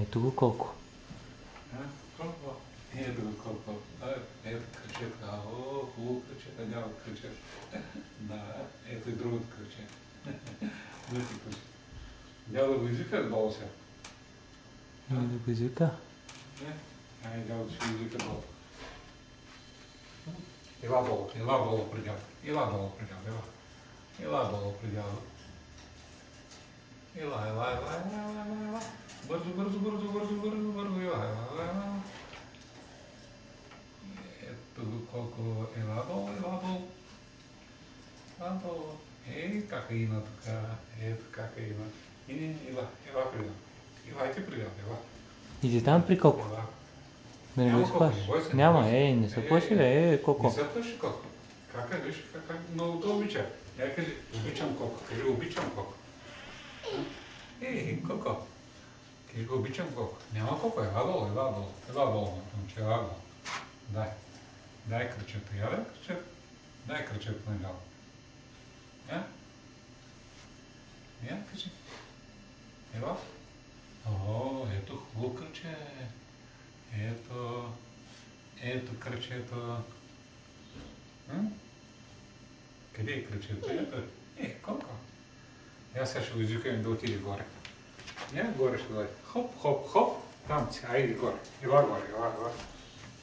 Ето го колко. Колко? Ето го колко. Ето кръчета. О, хубаво кръчета, дяло кръчета. Да, ето и другото кръче. Двете кръче. Дядо го извика долу сега. Да го извика. Ай, дядо ще извика долу. Ела долу при дядо. Ела долу при дядо, ела долу при дядо. Ела. Бързо, ела. Ето го колко ела долу. Ей, кака има тук. Ето кака има. Ела при дядо. Елайте при дядо, ела. Иди там при Коко. Да не го изплашиш. Няма, не се плаши, Коко. Не се плаши, Коко. Кака, виж, как много те обича. Я кажи, обичам Коко. Кажи, обичам Коко. Коко. Кажи го, обичам Коко. Няма Коко, ела долу, момче, ела долу. Дай кръчета, дай кръчета на дяло. Я, кажи. Ела. О, ето хубаво кръче. Ето кръчето. Къде е кръчето? Колко? Аз сега ще го извикам да отиде горе. Горе ще дойде. Хоп. Там си, айде горе. Ела горе.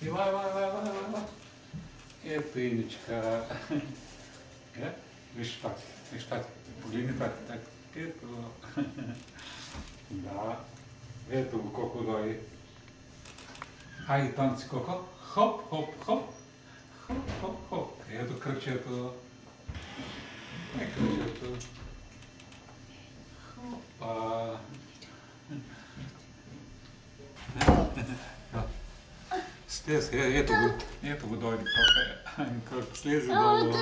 Ела. Ето Иничка. Виж тати. Погледни тати. Ето. Да. Ето го колко дойде. Айде танци Коко. Хоп. Ето кръчето. Хопа. Слез, ето го дойде Коко. Слезе долу.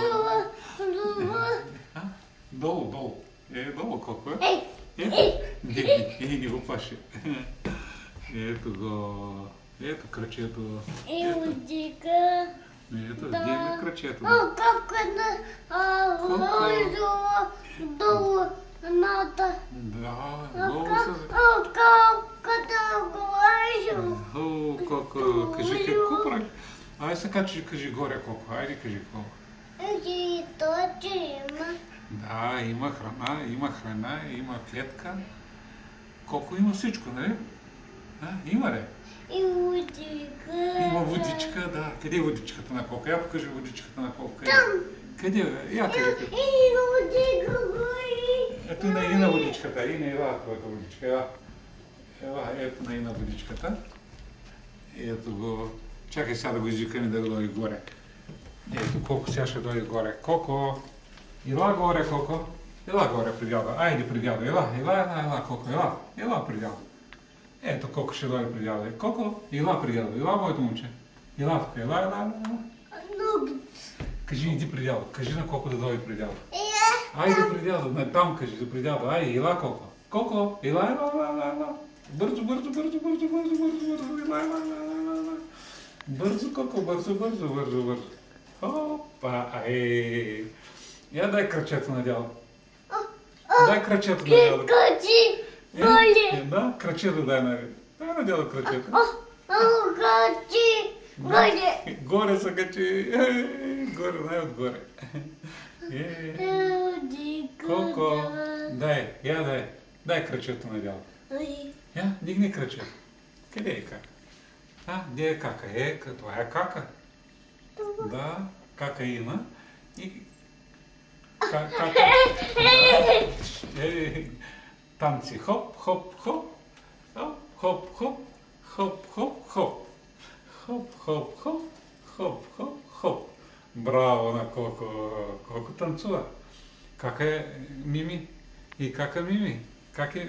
Долу. Долу Коко. Не го плаши. Ето го. Ето кръчето. Ето где е кръчето? Как долу ната. Да, долу се... Коко, кажи какво прави? Ай сега кажи горе Коко, айде кажи Коко. Да, има храна, има клетка. Колко има всичко, нали? Има ли? И водичка. Има водичка, да. Къде е водичката на Коко? Я покажи водичката на Коко. Там. Къде е? Я кажи. И водичка гори. Ето на Ина водичката. Ела твоята водичка. Ето на Ина водичката. Ето го. Чакай сега да го извикаме да го дойде горе. Ето Коко сега ще дойде горе. Коко. Ела горе, Коко. Ела горе при дядо. Айде при дядо. Ела, Коко. Ела при дядо. Ето Коко ще дойде при дядо. Коко, ела при дядо. Ела, моето момче. Ела тук. Ела. Кажи, иди при дядо. Кажи на Коко да дойде при дядо. Айде при дядо. Там кажи да при дядо. Айде, ела Коко. Коко, ела. Бързо. Ела. Бързо, Коко, бързо. Опа, Я дай кръчето на дядо. Дай кръчето на дядо. Горе. Да, кръчето дай на дядо кръчето. Горе. Горе се качи. Горе, най-отгоре. Коко, дай кръчето на дядо. Дигни кръчето. Къде е кака? Где е кака? Това е кака. Да, кака има. И кака. Танци. Хоп. Браво на Коко. Коко танцува. Кака е Мими? И кака Мими?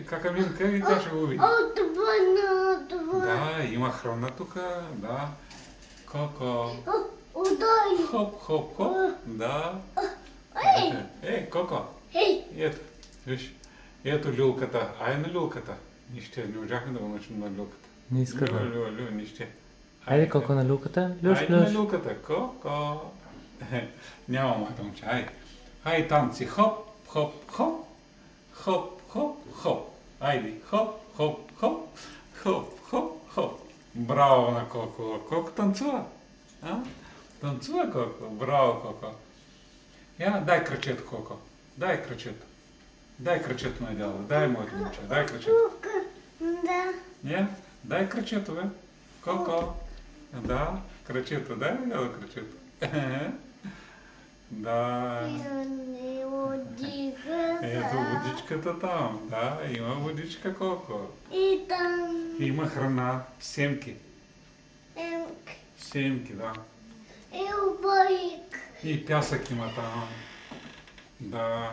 Кака Мимка и тя ще го види. Да, има храна тук. Да. Коко. Хоп. Да. Коко. Ето, виж. Ето люлката. Ай на люлката. Нище, не можахме да го научим на люлката. Не иска да. Лю, нище. Айде Коко на люлката. Айде на люлката. Коко. Няма моята момче. Айде танци. Хоп. Айде. Хоп. Хоп, хоп, хоп. Браво на Коко. Коко танцува. А? Танцува Коко. Браво, Коко. Я, дай крачето, Коко. Дай крачето. Дай крачето на дядо. Дай, моето момче. Дай крачето. Да. Не? Дай крачето, бе. Коко. Да, крачето. Дай дядо крачето. Да. Не водиха. Ето водичката там. Да, има водичка, Коко. И там. Има храна. Семки. Емк. Семки, да. И обоик. И пясък има там. Да.